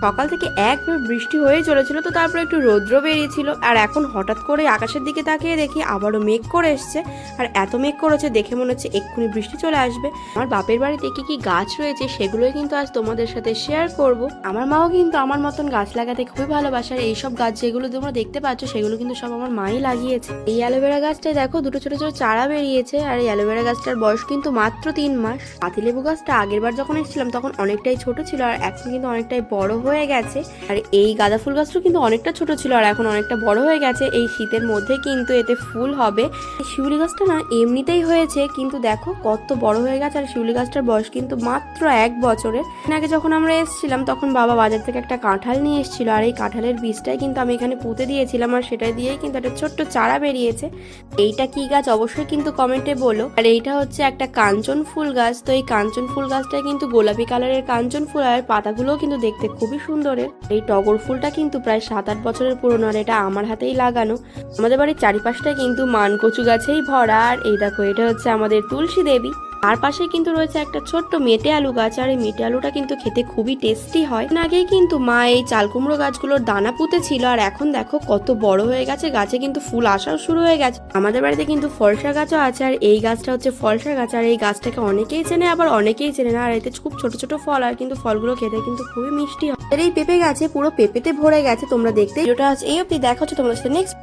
সকাল থেকে একবার বৃষ্টি হয়ে চলেছিল, তো তারপরে একটু রৌদ্র বেরিয়েছিল। আর এখন হঠাৎ করে আকাশের দিকে তাকিয়ে দেখি আবারও মেঘ করে এসছে। আর এত মেঘ করেছে দেখে মনে হচ্ছে এক্ষুনি বৃষ্টি চলে আসবে। আমার বাপের বাড়িতে কি কি গাছ রয়েছে সেগুলোই কিন্তু আজ তোমাদের সাথে শেয়ার করব। আমার মাও কিন্তু আমার মতন গাছ লাগাতে খুবই ভালোবাসে। আর এইসব গাছ যেগুলো তোমরা দেখতে পাচ্ছ সেগুলো কিন্তু সব আমার মাই লাগিয়েছে। এই অ্যালোভেরা গাছটায় দেখো দুটো ছোট ছোট চারা বেরিয়েছে। আর এই অ্যালোভেরা গাছটার বয়স কিন্তু মাত্র 3 মাস। পাতিলেবু গাছটা আগের বার যখন এসেছিলাম তখন অনেকটাই ছোট ছিল, আর এখন কিন্তু অনেকটাই বড় হয়ে গেছে। আর এই গাঁদা ফুল গাছটা কিন্তু অনেকটা ছোট ছিল আর এখন অনেকটা বড় হয়ে গেছে। এই শীতের মধ্যে কিন্তু এতে ফুল হবে। শিউলি গাছটা না এমনিতেই হয়েছে, কিন্তু দেখো কত বড় হয়ে গেছে। আর শিউলি গাছটার বয়স কিন্তু মাত্র 1 বছরের। আগে যখন আমরা এসেছিলাম তখন বাবা বাজার থেকে একটা কাঁঠাল নিয়ে এসেছিল, আর এই কাঁঠালের বীজটাই কিন্তু আমি এখানে পুঁতে দিয়েছিলাম, আর সেটাই দিয়েই কিন্তু একটা ছোট্ট চারা বেরিয়েছে। এইটা কি গাছ অবশ্যই কিন্তু কমেন্টে বলো। আর এইটা হচ্ছে একটা কাঞ্চন ফুল গাছ। তো এই কাঞ্চন ফুল গাছটা কিন্তু গোলাপি কালারের কাঞ্চন ফুল, আর পাতাগুলোও কিন্তু দেখতে খুবই সুন্দরের। এই টগর ফুলটা কিন্তু প্রায় 7-8 বছরের পুরনো, আর এটা আমার হাতেই লাগানো। আমাদের বাড়ির চারিপাশটা কিন্তু মানকচু গাছেই ভরা। আর এই দেখো এটা হচ্ছে আমাদের তুলসী দেবী। তার পাশে কিন্তু রয়েছে একটা ছোট্ট মেটে আলু গাছ, আর এই মেটে আলুটা কিন্তু খেতে খুবই টেস্টি হয়। আগেই কিন্তু মা এই চাল কুমড়ো গাছগুলোর দানা পুঁতে ছিল, আর এখন দেখো কত বড় হয়ে গেছে। গাছে কিন্তু ফুল আসাও শুরু হয়ে গেছে। আমাদের বাড়িতে কিন্তু ফলসা গাছও আছে, আর এই গাছটা হচ্ছে ফলসা গাছ। আর এই গাছটাকে অনেকেই চেনে আবার অনেকেই চেনে না। আর এতে খুব ছোট ছোট ফল, আর কিন্তু ফলগুলো খেতে কিন্তু খুবই মিষ্টি হয়। আর এই পেঁপে গাছে পুরো পেঁপেতে ভরে গেছে। তোমরা দেখতে ভিডিওটা আজ এই অবধি, দেখা হচ্ছে তোমাদের সাথে নেক্সট।